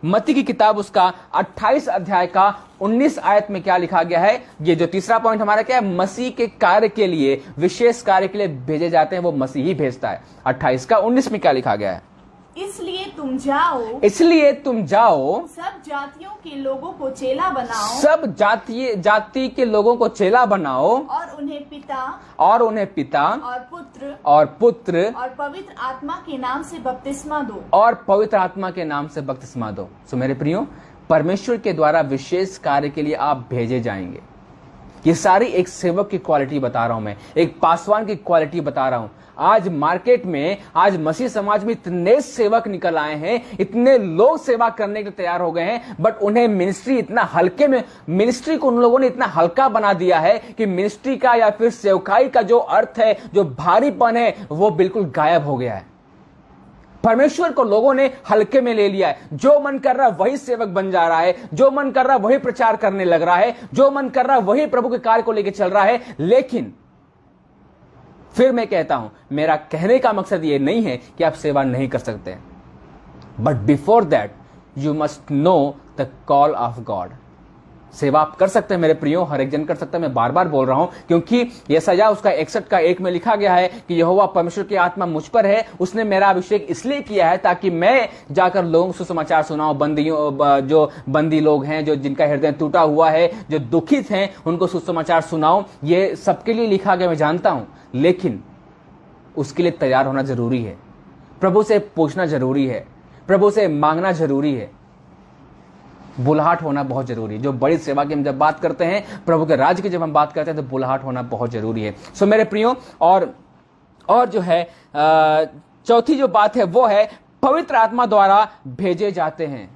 मत्ती की किताब उसका 28 अध्याय का 19 आयत में क्या लिखा गया है? ये जो तीसरा पॉइंट हमारा क्या है? मसीह के कार्य के लिए, विशेष कार्य के लिए भेजे जाते हैं, वो मसीह ही भेजता है। 28 का 19 में क्या लिखा गया है? इसलिए तुम जाओ, सब जातियों के लोगों को चेला बनाओ, सब जाति के लोगों को चेला बनाओ, और उन्हें पिता और पुत्र और पवित्र आत्मा के नाम से बपतिस्मा दो, और पवित्र आत्मा के नाम से बपतिस्मा दो। सो मेरे प्रियो, परमेश्वर के द्वारा विशेष कार्य के लिए आप भेजे जाएंगे। ये सारी एक सेवक की क्वालिटी बता रहा हूं मैं, एक पासवान की क्वालिटी बता रहा हूं। आज मार्केट में, आज मसीह समाज में इतने सेवक निकल आए हैं, इतने लोग सेवा करने के लिए तैयार हो गए हैं, बट उन्हें मिनिस्ट्री इतना हल्के में, मिनिस्ट्री को उन लोगों ने इतना हल्का बना दिया है कि मिनिस्ट्री का या फिर सेवकाई का जो अर्थ है, जो भारीपन है, वो बिल्कुल गायब हो गया है। परमेश्वर को लोगों ने हल्के में ले लिया है। जो मन कर रहा है वही सेवक बन जा रहा है, जो मन कर रहा है वही प्रचार करने लग रहा है, जो मन कर रहा है वही प्रभु के कार्य को लेकर चल रहा है। लेकिन फिर मैं कहता हूं, मेरा कहने का मकसद यह नहीं है कि आप सेवा नहीं कर सकते, but before that you must know the call of God. सेवा आप कर सकते हैं मेरे प्रियो, हर एक जन कर सकता है। मैं बार बार बोल रहा हूं क्योंकि यशायाह उसका 61:1 में लिखा गया है कि यहोवा परमेश्वर की आत्मा मुझ पर है, उसने मेरा अभिषेक इसलिए किया है ताकि मैं जाकर लोगों को सुसमाचार सुनाऊं। बंदियों, जो बंदी लोग हैं, जो जिनका हृदय टूटा हुआ है, जो दुखित हैं, उनको सुसमाचार सुनाऊं। ये सबके लिए लिखा गया, मैं जानता हूं, लेकिन उसके लिए तैयार होना जरूरी है। प्रभु से पूछना जरूरी है, प्रभु से मांगना जरूरी है, बुलाहट होना बहुत जरूरी है। जो बड़ी सेवा की हम जब बात करते हैं, प्रभु के राज्य की जब हम बात करते हैं, तो बुलाहट होना बहुत जरूरी है। सो मेरे प्रियो, और जो है चौथी जो बात है वो है पवित्र आत्मा द्वारा भेजे जाते हैं।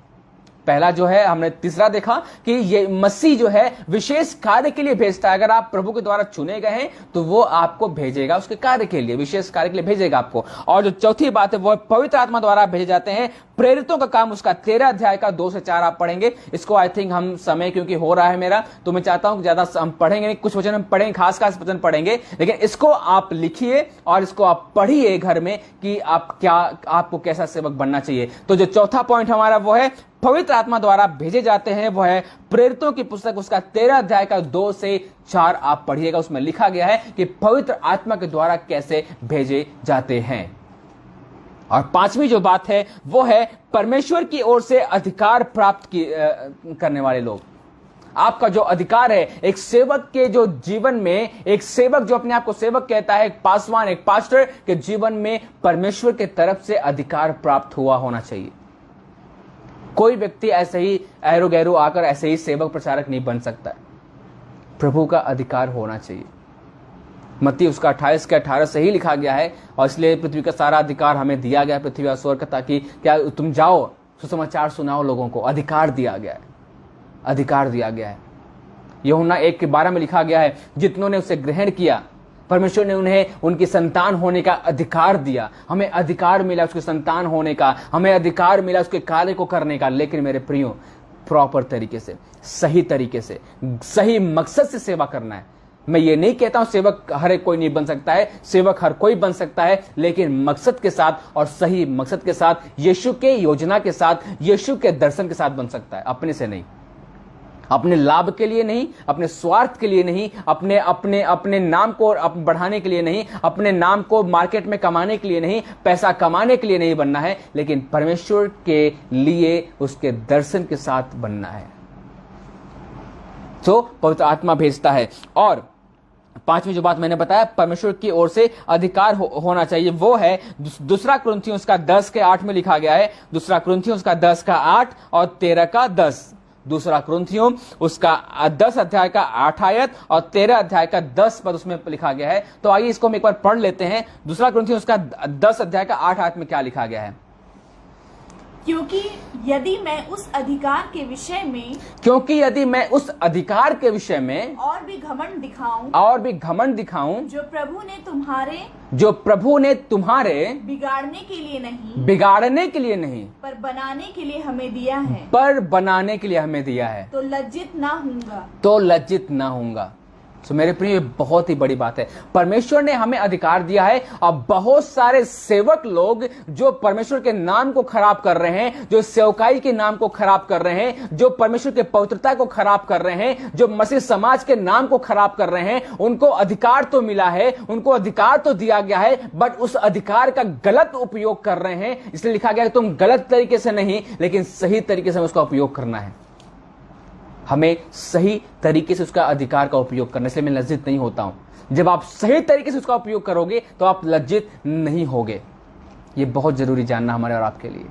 पहला जो है हमने तीसरा देखा कि ये मसीह जो है विशेष कार्य के लिए भेजता है। अगर आप प्रभु के द्वारा चुने गए हैं तो वो आपको भेजेगा उसके कार्य के लिए, विशेष कार्य के लिए भेजेगा आपको। और जो चौथी बात है वो पवित्र आत्मा द्वारा भेजे जाते हैं। प्रेरितों का काम, उसका 13 अध्याय का 2 से 4 आप पढ़ेंगे। इसको आई थिंक हम समय क्योंकि हो रहा है मेरा, तो मैं चाहता हूं कि ज्यादा हम पढ़ेंगे नहीं, कुछ वचन हम पढ़ेंगे, खास वचन पढ़ेंगे, लेकिन इसको आप लिखिए और इसको आप पढ़िए घर में कि आपको कैसा सेवक बनना चाहिए। तो जो चौथा पॉइंट हमारा वो है पवित्र आत्मा द्वारा भेजे जाते हैं, वो है प्रेरितों की पुस्तक उसका 13 अध्याय का 2 से 4 आप पढ़िएगा। उसमें लिखा गया है कि पवित्र आत्मा के द्वारा कैसे भेजे जाते हैं। और पांचवी जो बात है वो है परमेश्वर की ओर से अधिकार प्राप्त करने वाले लोग। आपका जो अधिकार है एक सेवक के जो जीवन में, एक सेवक जो अपने आप को सेवक कहता है, एक पासवान, एक पास्टर के जीवन में परमेश्वर के तरफ से अधिकार प्राप्त हुआ होना चाहिए। कोई व्यक्ति ऐसे ही ऐरो गैरो आकर ऐसे ही सेवक प्रचारक नहीं बन सकता। प्रभु का अधिकार होना चाहिए। मत्ती उसका 28 के 18 से ही लिखा गया है, और इसलिए पृथ्वी का सारा अधिकार हमें दिया गया है, पृथ्वी और स्वर्ग का, ताकि क्या तुम जाओ सुसमाचार सुनाओ लोगों को। अधिकार दिया गया है, अधिकार दिया गया है। यूहन्ना 1:12 में लिखा गया है, जितनों ने उसे ग्रहण किया परमेश्वर ने उन्हें उनकी संतान होने का अधिकार दिया। हमें अधिकार मिला उसके संतान होने का, हमें अधिकार मिला उसके कार्य को करने का। लेकिन मेरे प्रियो, प्रॉपर तरीके से, सही तरीके से, सही मकसद से सेवा करना है। मैं ये नहीं कहता हूं सेवक हर एक कोई नहीं बन सकता है, सेवक हर कोई बन सकता है, लेकिन मकसद के साथ और सही मकसद के साथ, यीशु के योजना के साथ, यीशु के दर्शन के साथ बन सकता है। अपने से नहीं, अपने लाभ के लिए नहीं, अपने स्वार्थ के लिए नहीं, अपने नाम को बढ़ाने के लिए नहीं, अपने नाम को मार्केट में कमाने के लिए नहीं, पैसा कमाने के लिए नहीं बनना है, लेकिन परमेश्वर के लिए उसके दर्शन के साथ बनना है। तो पवित्र आत्मा भेजता है। और पांचवी जो बात मैंने बताया परमेश्वर की ओर से अधिकार होना चाहिए, वो है दूसरा कुरिन्थियों उसका 10 के 8 में लिखा गया है। दूसरा कुरिन्थियों उसका 10 का 8 और 13 का 10। दूसरा कुरिन्थियों उसका 10 अध्याय का 8 आयत और 13 अध्याय का 10 पद उसमें लिखा गया है। तो आइए इसको हम एक बार पढ़ लेते हैं। दूसरा कुरिन्थियों उसका 10 अध्याय का 8 आयत में क्या लिखा गया है? क्योंकि यदि मैं उस अधिकार के विषय में और भी घमंड दिखाऊं जो प्रभु ने तुम्हारे बिगाड़ने के लिए नहीं पर बनाने के लिए हमें दिया है तो लज्जित ना होऊंगा। तो मेरे प्रिय, बहुत ही बड़ी बात है। परमेश्वर ने हमें अधिकार दिया है, और बहुत सारे सेवक लोग जो परमेश्वर के नाम को खराब कर रहे हैं, जो सेवकाई के नाम को खराब कर रहे हैं, जो परमेश्वर के पवित्रता को खराब कर रहे हैं, जो मसीह समाज के नाम को खराब कर रहे हैं, उनको अधिकार तो मिला है, उनको अधिकार तो दिया गया है, बट उस अधिकार का गलत उपयोग कर रहे हैं। इसलिए लिखा गया है तुम गलत तरीके से नहीं, लेकिन सही तरीके से उसका उपयोग करना है। हमें सही तरीके से उसका अधिकार का उपयोग करना, इसलिए मैं लज्जित नहीं होता हूं। जब आप सही तरीके से उसका उपयोग करोगे तो आप लज्जित नहीं होगे। ये बहुत जरूरी जानना हमारे और आपके लिए।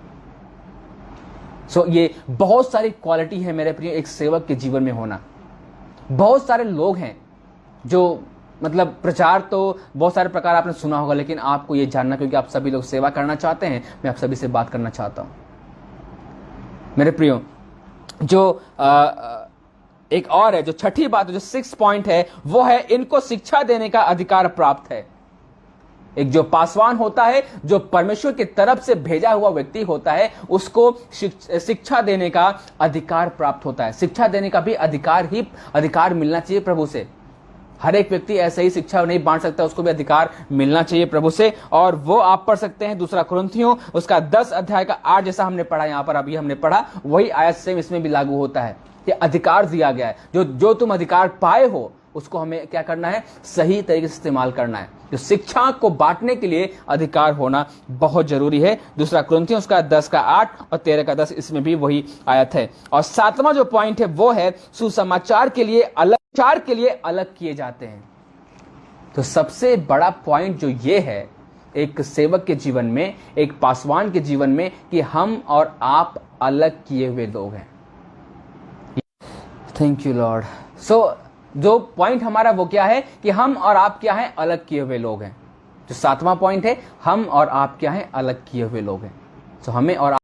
ये बहुत सारी क्वालिटी है मेरे प्रिय एक सेवक के जीवन में होना। बहुत सारे लोग हैं जो मतलब प्रचार तो बहुत सारे प्रकार आपने सुना होगा, लेकिन आपको ये जानना, क्योंकि आप सभी लोग सेवा करना चाहते हैं, मैं आप सभी से बात करना चाहता हूं मेरे प्रियो। जो एक और है, जो छठी बात है, जो 6 पॉइंट है, वो है इनको शिक्षा देने का अधिकार प्राप्त है। एक जो पासवान होता है, जो परमेश्वर की तरफ से भेजा हुआ व्यक्ति होता है, उसको शिक्षा देने का अधिकार प्राप्त होता है। शिक्षा देने का भी अधिकार मिलना चाहिए प्रभु से। हर एक व्यक्ति ऐसे ही शिक्षा नहीं बांट सकता, उसको भी अधिकार मिलना चाहिए प्रभु से। और वो आप पढ़ सकते हैं दूसरा कुरिन्थियों उसका 10 अध्याय का 8, जैसा हमने पढ़ा यहां पर, अभी हमने पढ़ा वही आयत सेम इसमें भी लागू होता है कि अधिकार दिया गया है। जो तुम अधिकार पाए हो उसको हमें क्या करना है, सही तरीके से इस्तेमाल करना है। जो शिक्षा को बांटने के लिए अधिकार होना बहुत जरूरी है। दूसरा कुरिन्थियों उसका 10 का 8 और 13 का 10, इसमें भी वही आयत है। और 7वां जो पॉइंट है वो है सुसमाचार के लिए अलग किए जाते हैं। तो सबसे बड़ा पॉइंट जो ये है एक सेवक के जीवन में, एक पासवान के जीवन में, कि हम और आप अलग किए हुए लोग हैं। Thank you Lord. सो जो पॉइंट हमारा वो क्या है कि हम और आप क्या हैं, अलग किए हुए लोग हैं। जो 7वां पॉइंट है, हम और आप क्या हैं, अलग किए हुए लोग हैं। तो हमें और